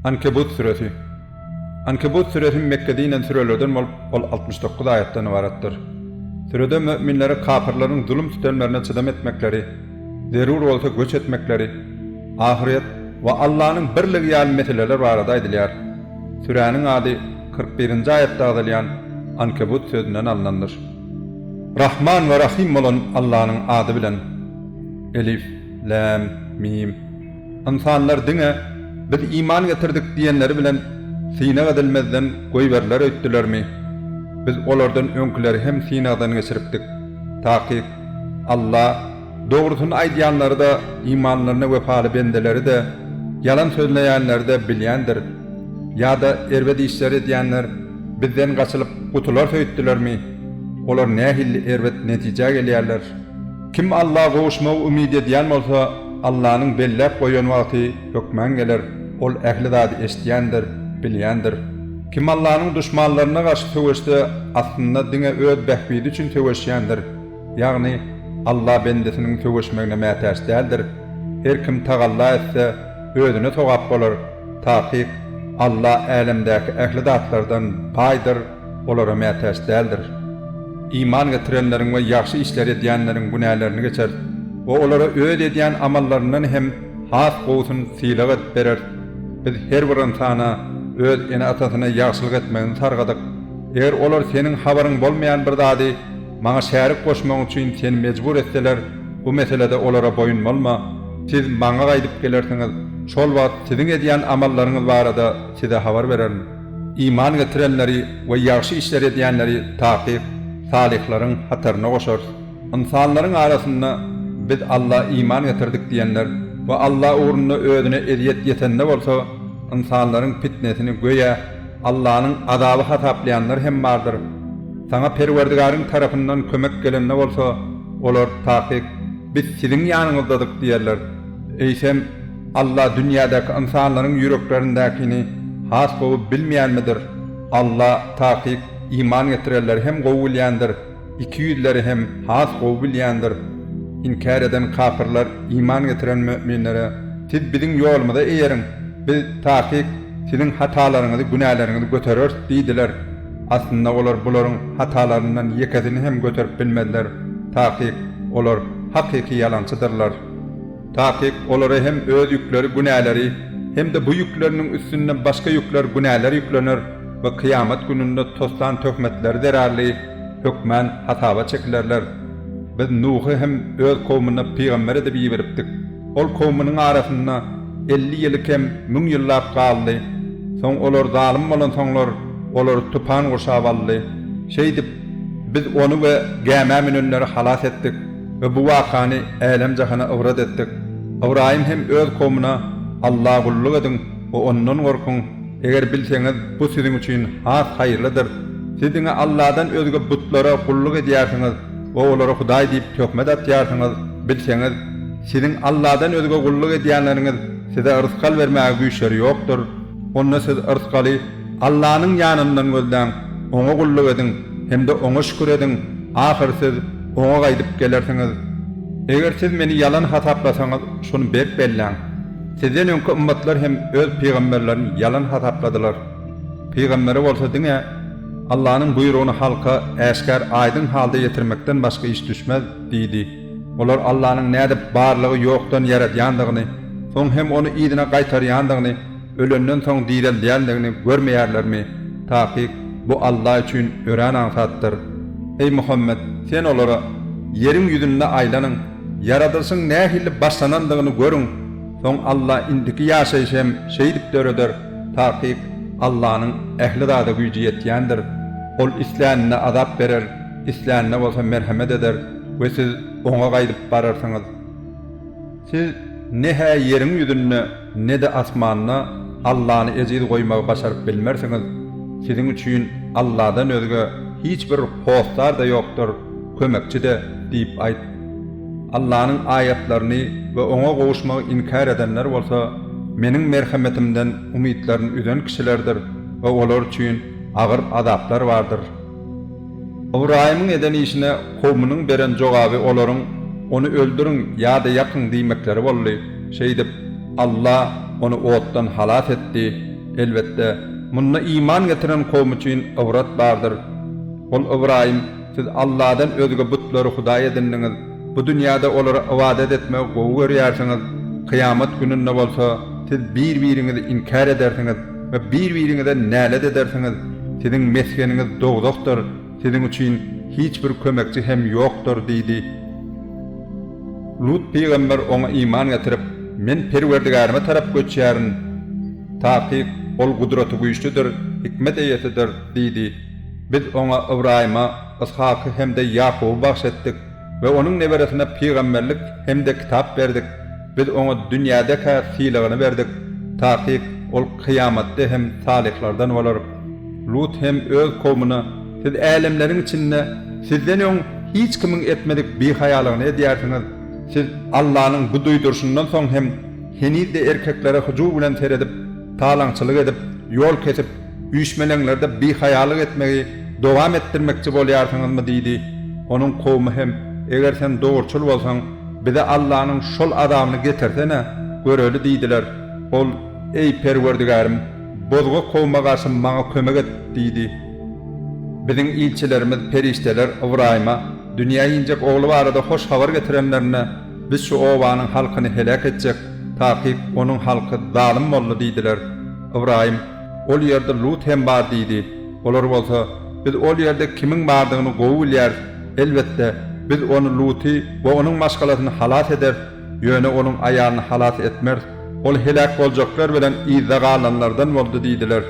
Ankebut suresi. Ankebut suresi Mekke'de inen sürelerden ol 69 ayetten ibarettir. Sürede müminlere kafirlerin zulüm sistemlerine çydam etmekleri, zerur olsa göç etmekleri, ahiret ve Allah'ın birligi ýaly meseleler barada aýdylýar. Sürenin adı 41. ayette adylan Ankebut sözünden alınandır. Rahman ve Rahim olan Allah'ın adı bilen. Elif, Lam, Mim. İnsanlar dine biz iman getirdik diyenleri bilen sine edilmezden goýberler öýtdilermi? Biz olardan öňkileri hem sinadan geçiripdik. Taky Allah dogrusyny aýdýanlary da imanlaryna wefaly bendeleri de yalan sözleýänleri de bilýändir. Ýa-da erbedi işleri diýenler bizden gaçylyp gutular söýtdilermi? Olar nähilli erbet netije gelýärler. Kim Allah'a gowuşmagy umyt edýän bolsa, Allah'ın bellep goýan wagty hökmen geler. Ol ähli zady eşdýändir, bilýändir. Kim Allah'ın düşmanlaryna garşy töweşde aslynda diňe öz behbidi üçin töweşýändir. Ýagny Allah bendesiniň töweşmegine mätäç däldir. Her kim tagalla etse özüne togap bolar. Taky Allah älemdäki ähli zatlardan paýdyr, olara mätäç däldir. İman getirenlerin ve yaxşı işler edýänleriň günälerini geçer. O olara öýt edýän amallaryndan hem has gowsun silagat berer. Biz her bir insana öz ene atasyna yaxşylyk etmegini targadyk. Eger olar seniň habaryň bolmaýan bir zady maňa şärik goşmak üçin seni mejbur etseler, bu meselede olara boyunmalma. Siz maňa gaýdyp gelersiňiz, şol wagt siziň edýän amallaryňyz barada size habar bererim. İman getirenleri we yaxşı işler edýänleri takyp salihlaryň hataryna goşar. İnsanlaryň arasynda biz Allah iman getirdik diýenler we Allah uğrunda özüne eziyet ýetende bolsa, insanlaryň fitnesini göýe Allah'ın azabı hataplayanlar hem bardır. Sana Perwerdigaryň tarapyndan kömek gelende bolsa, olar takyp biz siziň ýanyňyzdadyk diýerler. Eýsem Allah dünýädäki insanlaryň ýüreklerindäkini has gowy bilmeýänmidir? Allah takyp iman getirenler hem gowulýandyr, iki ýüzleri hem has gowy bilýändir. İnkar eden kafirler iman getiren müminlere siz biziň ýolumyza eýeriň, biz takyp siziň hatalaryňyzy, günähläriňizi göterer diýdiler. Aslynda olar bularyň hatalaryndan ýekesini hem göterip bilmediler. Takyp olar hakyky ýalançydyrlar. Takyp olara hem öz ýükleri, günähleri hem de bu ýükleriniň üstüne başga ýükler, günähler ýüklenir we kıyamet gününde tostan töhmetler derarly hökmen hataba çekilerler. Biz Nuhy hem öz kowmuna peýgamber edip ýiberipdik. Ol kowmunyň arasynda 50 ýylyk hem 1000 ýyllap galdy. Soň olar zalim bolan soňlar olary tupan goşap aldy. Şeýdip biz onu we gäme minenleri halas etdik we bu wakany elem jahana awrat etdik. Ibrahim hem öz kowmuna Allah gulluk edin we ondan gorkun. Eger bilseňiz bu siziň üçin has haýyrlydyr. Siziňe Allah'dan özge butlara gulluk edýärsiňiz we olara Hudaý diýip töhmet atýarsyňyz, bilseňiz siziň Allah'dan özge gulluk edýänleriňiz size rızkal vermäge güýçleri ýokdur. Onda siz rızkaly Allah'ın ýanyndan gözläň, oňa gulluk edin, hem de oňa şükür edin. Ahir siz oňa gaýdyp gelersiňiz. Eger siz meni yalan hataplasaňyz, şunu bek belläň. Sizden öňki ümmetler hem öz peýgamberlerini yalan hatapladylar. Peýgamberi bolsa diňe Allah'ın buyruğunu halka äşkär aydın halda yetirmekden başka iş düşmez diýdi. Olar Allah'ın näde barlygy ýokdan yaratýandygyny, soň hem onu ýygyna gaýtarýandygyny, ölenden soň diýilýändigini görmeýärlermi? Takyp bu Allah üçin ören ansatdyr. Ey Muhammed, sen olara ýeriň ýüzünde aýlanyň, yaradylsyň nähili başlanandygyny görüň. Soň Allah indiki ýaşaýşem şeýdip döreder. Takyp Allah'ın ähli zady güýji ýetýändir. Ol isläne azap berer, isläne bolsa merhamet eder we siz oňa gaýdyp bararsyňyz. Siz ne hä ýeriň ýüzünde ne de asmanyna Allah'ny eziz goýmagy başaryp bilmersiňiz. Siziň üçin Allah'dan özge hiç bir hostar da ýokdur, kömekçi de diýip aýt. Allah'ın ayetlerini ve oňa gowuşmagy inkar edenler bolsa, meniň merhametimden umytlaryny üzen kişilerdir ve olar üçin agyr azaplar bardyr. Ibrahim'in eden işine kowmunyň beren jogaby olaryň onu öldürün ýa-da ýakyn diýmekleri boldy. Şeýdip Allah onu otdan halas etdi Elbette, munna iman getiren kowm üçin awrat bardyr. Ol Ibrahim, siz Allah'dan özge butlary Hudaý edindiňiz. Bu dünýäde olara ibadet etmek gowy görýärsiňiz. Kıyamet gününde bolsa, siz bir-biriňizi inkar edersiňiz we bir-biriňize nälet edersiňiz. Siziň meskeniňiz dogdokdur. Siziň üçin hiç bir kömekçi hem ýokdur diýdi. Lut peýgamber oňa iman getirip, men Perwerdigarıma tarap göçýärin. Taýyk ol gudraty güýçlidir, hikmet eýetidir diýdi. Biz oňa Ibrahima, Ishaky hemde Yakuby bagşetdik we onuň neberesine peýgamberlik hemde kitap berdik. Biz oňa dünýädäki sylagyny berdik. Taýyk ol kıyamatda hem salihlardan bolar. Lut hem öz kowmuna, siz älemleriň içinde sizden öň hiç kimiň etmedik bir hayalyny edýärsiňiz. Siz Allah'ın bu duydurşundan soň hem henide erkeklere hucu bilen seredip, talaňçylyk edip, yol kesip, üýşmelenlerde bir hayalyk etmegi dowam etdirmekçi bolýarsyňyzmy diýdi. Onuň kowmy hem eger sen dogurçul bolsaň, bize Allah'ın şol adamyny getirsene, göreli diýdiler. Ol, ey Perwerdigarym, bozgo kowma garşy maňa kömek et diýdi. Biziň ilçilerimiz perişteler Ibrahima, dünýä injek ogly barada hoş habar getirenlerine biz şu owanyň halkyny helak etjek, taýyk onuň halky zalim boldy diýdiler. Ibrahim, ol ýerde Lut hem bar diýdi. Olar bolsa, biz ol ýerde kimiň bardygyny gowy bilýär. Elbetde biz onu Luty we onuň maşgalatyny halat eder, ýöne onuň aýalyny halat etmer. Ol helak boljaklar bilen izagalanlardan boldy diýdiler.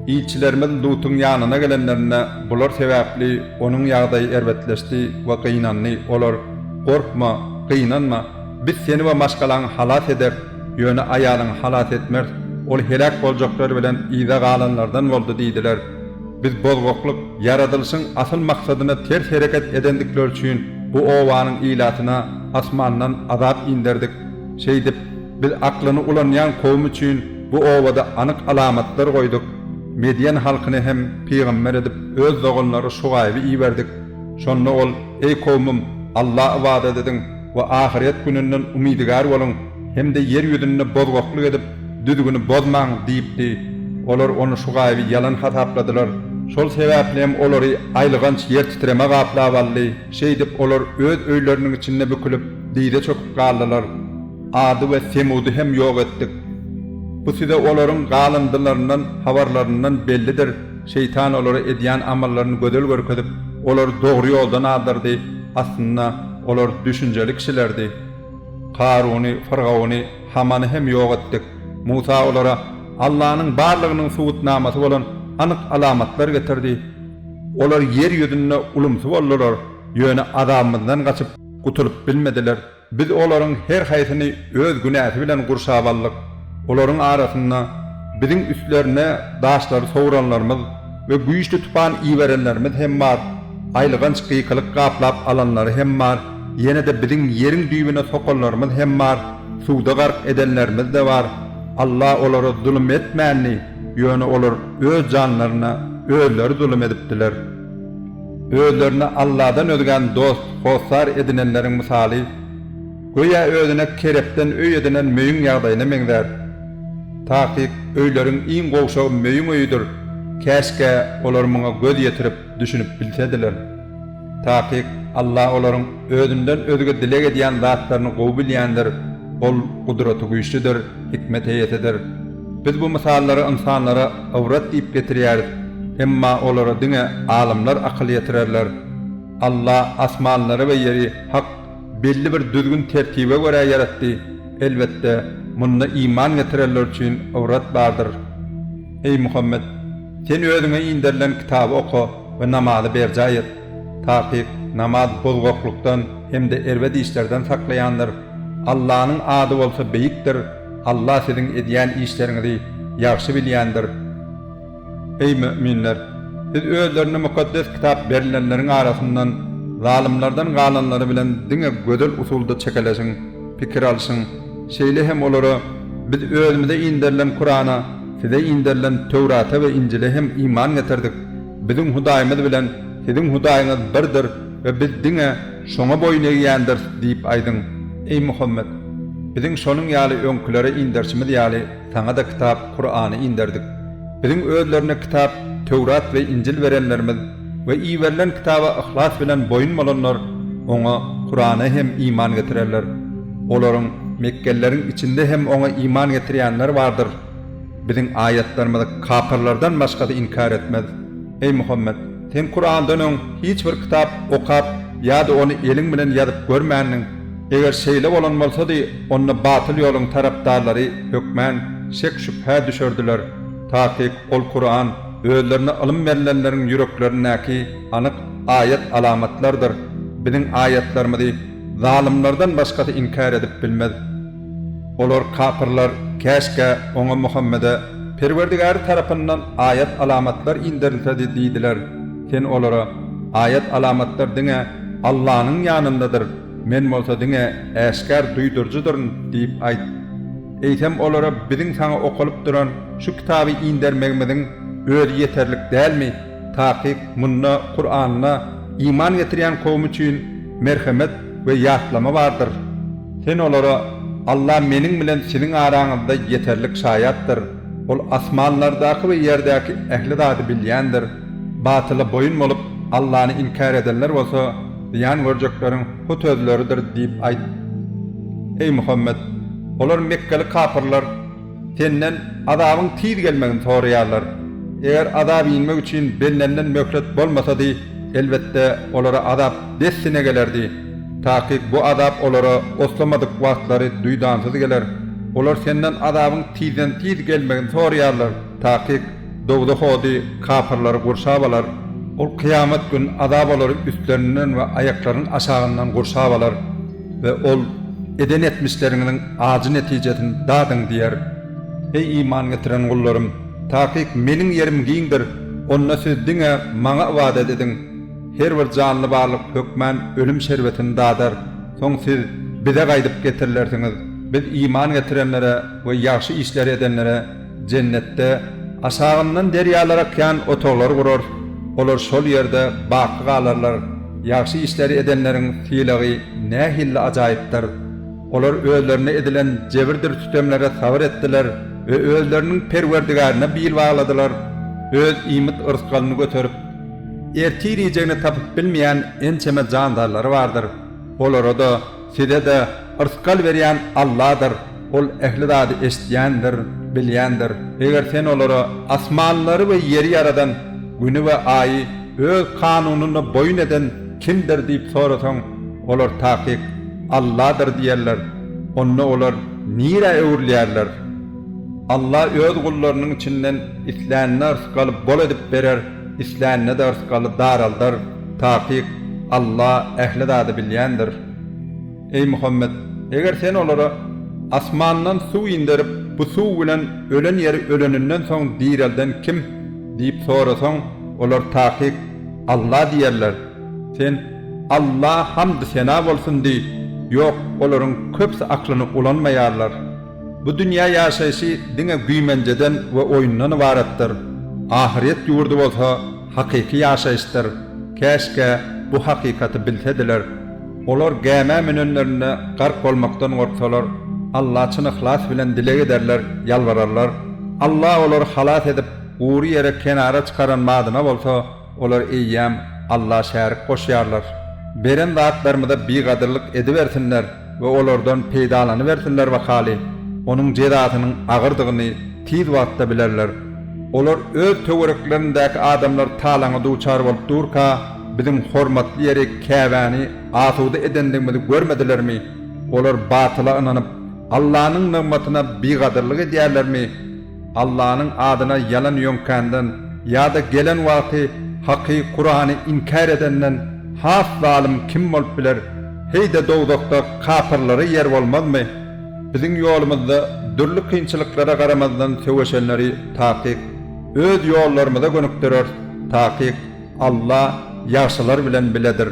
İlçilerimiz Lut'un ýanyna gelenlerine bular sebäpli onuň ýagdaýy erbetleşdi we gynanly. Olar, korkma, gynanma, biz seni we maşgalaňy halat eder, ýöne aýalyny halat etmer. Ol helak boljaklar bilen izagalanlardan boldy diýdiler. Biz bozgoklyk yaradylışyň asyl maksadyna ters hereket edendikler üçin bu owanyň ilatyna asmandan azap indirdik. Şeýdip, biz aklyny ulanýan kowm üçin bu owada anyk alamatlar goýduk. Medyen halkyny hem peýgamber edip öz zogunlary şugaýby iýberdik. Şonda ol, ey kowmum, Allah ibadet ediň we ahiret gününden umidigar boluň, hemde yer ýüzünde bozgoklyk edip düdügüni bozmaň diýipdi. Olar onu şugaýby ýalan hatapladylar. Şol sebäpli hem olary aýlyganç yer titreme gaplawaly. Şeýdip olar öz öýleriniň içinde bükülip diýde çöküp galdylar. Ady we Semudy hem ýok etdik. Bu size olaryň galyndylaryndan, habarlaryndan bellidir. Şeytan olary edýän amallaryny gödel görkezip, olar dogry ýoldan aldyrdy. Aslynda olar düşünjeli kişilerdi. Karuny, Firgawny, Hamany hem ýok etdik. Musa olara Allah'ın barlygynyň subutnamasy bolan anyk alamatlar getirdi. Olar yer ýüzünde ulumsy boldylar, ýöne adamymyzdan gaçyp gutulup bilmediler. Biz olaryň her haýsyny öz günäsi bilen gurşaballyk. Olaryň arasynda biziň üstlerine daşlar sowranlarymyz we güýçli tupan iýerenlerimiz hem bar. Aýlyganç gyýkylyk gaplap alanlary hem bar. Ýene de biziň ýeriň düýbüne sokallarymyz hem bar. Suwda gark edenlerimiz de bar. Allah olara zulüm etmänli, ýöne olar öz janlaryna özleri zulüm edipdiler. Özlerine Allah'dan ödügen dost, hosar edinenleriň misaly, goýa özüne kerepden öý edinen möýüň ýagdaýyna meňzer. Taýyk öýleriň iň gowşagy möýüň öýüdir. Käşke olar muňa göz ýetirip düşünüp bilsediler. Taýyk Allah olaryň özünden özüge dilek edýän zatlaryny gowy bilýändir. Ol gudraty güýçlidir, hikmet eýetidir. Biz bu misalları insanlara awrat diýip getirýäris. Emma olara diňe alimler akyl ýetirerler. Allah asmanlary we ýeri hak belli bir düzgün tertibe görä yaratdy. Elbetde munda iman getirerler üçin awrat bardyr. Ey Muhammed, sen özüňe indirilen kitaby oku we namazy berjä et. Taýyk namaz bozgoklukdan hemde erbedi işlerden saklayandır. Allah'ın adı bolsa beyikdir. Allah sizin edýän işleriňizi ýaxşy bilýändir. Ey müminler, siz özlerine mukaddes kitap berilenleriň arasyndan zalimlardan galanlary bilen diňe gödel usulda çekeleşiň, pikir alşyň. Şeýle hem olara biz özümize indirilen Kur'ana, size indirilen Tewrata we Injile hem iman getirdik. Biziň Hudaýymyz bilen siziň Hudaýyňyz birdir we biz diňe şoňa boýun eýýändir diýip aýdyň. Ey Muhammed, biziň şonuň ýaly öňkülere indirşimiz ýaly taňa da kitap Kur'any indirdik. Bizim özlerine kitap, Tevrat ve İncil verenlerimiz ve iyi verilen kitaba ihlas bilen boyunmalanlar ona Kur'an'a hem iman getirerler. Oların Mekkelilerin içinde hem ona iman getirenler vardır. Bizim ayetlerimizi kapırlardan başka da inkar etmez. Ey Muhammed, sen Kur'an'dan hiçbir kitap okap ya da onu elin bilen yazıp görmeyeninin eğer şeyle olan olsa da onu batıl yolun taraftarları hükmen şek şüphe düşürdüler. Ta ki ol Kur'an özlerine alım verilenlerin yüreklerindeki anık ayet alamatlardır. Bizim ayetlerimizi zalimlerden başka da inkar edip bilmez. Olar kapırlar keşke ona Muhammed'e Perverdigar tarafından ayet alamatlar indirilse dediler. Sen olara ayet alamatlar dine Allah'ın yanındadır. Men bolsa dine eşkar duydurcudur deyip ayt. Eýsem olara bizim sana okulyp duran şu kitabı indirmegimizin öýle yeterlik dälmi? Taqiq munna Kur'an'a iman getiren kowum üçin merhamet ve ýatlama bardır. Sen olara Allah menin bilen senin araňyzda yeterlik şaýatdyr. Ol asmanlardaky we ýerdaky ähli zady bilýändir. Batyla boyun bolup Allah'ny inkar edenler bolsa ziyan görjeklerin bu sözleridir diýip aýt. Ey Muhammed, olar Mekkeli kapırlar senden adabyň tiz gelmegini soraýarlar. Eger adab inmek üçin bellenden möhlet bolmasa da elbette olara adab dessine gelerdi. Taqiq bu adab olara oslamadyk wagtlary duýdansız geler. Olar senden adabyň tizden tiz gelmegini soraýarlar. Taqiq dowda hody kapırlary gurşabalar. Ol kıyamet gün adab olary üstlerinden we ayaklaryň aşagyndan gurşabalar ve ol eden etmişlerinin acı netijesini dadın diyer. Ey iman getiren kullarım, taqiq menin yerim giňdir. Onna siz diňe maňa wada edin. Her bir canly barlyk hökmen ölüm şerbetini dadar. Soň siz bize gaýdyp getirlersiňiz. Biz iman getirenlere we ýaxşy işler edenlere cennette aşagyndan deryalara kyan otoglar gurar. Olar şol ýerde baqy galarlar. Ýaxşy işleri edenleriň fiýligi nähille ajaýypdyr. Olar özlerine edilen cebirdir tutemlere sabır ettiler ve özlerinin perverdigarına bil bağladılar. Öz imit ırskalını götürüp ertiriyeceğini tapıp bilmeyen ençeme candarları vardır. Olara da size de ırskal veriyen Allah'dır. Ol ehli zady eşitýändir, bilýändir. Eger sen olara asmanları ve yeri yaradan günü ve ayı öz kanununa boyun eden kimdir deyip sorasaň, olar taqiq Allah'dır diýerler. Onu olar nire öwürleýärler. Allah öz gullarynyň içinden isläni ırskaly bol edip berer, isläni de ırskaly daraldyr. Taqiq Allah ähli zady bilýändir. Ey Muhammed, eger sen olara asmandan suw indirip bu suw bilen ölen ýeri öleninden soň direlden kim diýip sorasaň, olar taqiq Allah diýerler. Sen Allah hamd sena bolsun diýip yok, olaryň köpsi aklyny ulanmaýarlar. Bu dünýä ýaşaýşy diňe güýmenjeden we oýundan ibaretdir. Ahiret ýurdu bolsa hakyky ýaşaýyşdyr. Keşke bu hakykaty bilsediler. Olar gäme menenlerine gark bolmakdan gorksalar, Allah üçin ihlas bilen dile ederler, ýalvararlar. Allah olar halat edip uğru ýere kenara çykaran madyna bolsa, olar eýýäm Allah şärik goşýarlar. Beren zatlarymyza bigadyrlyk edibersinler we olardan peýdalany bersinler wakaly. Onuň jedatynyň agyrdygyny tiz wagtda bilerler. Olar öz töwereklerindäki adamlar talaňa duçar bolup durka, bizim hormatly ýere käbäni asuda edendigimizi görmedilermi? Olar batyla inanyp Allah'nyň nigmatyna bigadyrlyk edýärlermi? Allah'nyň adyna yalan ýönkändan ýa-da gelen wagty haky Kur'any inkar edenden has zalim kim bolup biler? Heýde dowdakda kapyrlary yer bolmazmy? Bizim ýolumyzda dürli kynçylyklara garamazdan söweşenleri taqiq öz ýollarymyza gönükdirer. Taqiq Allah ýaşylar bilen biledir.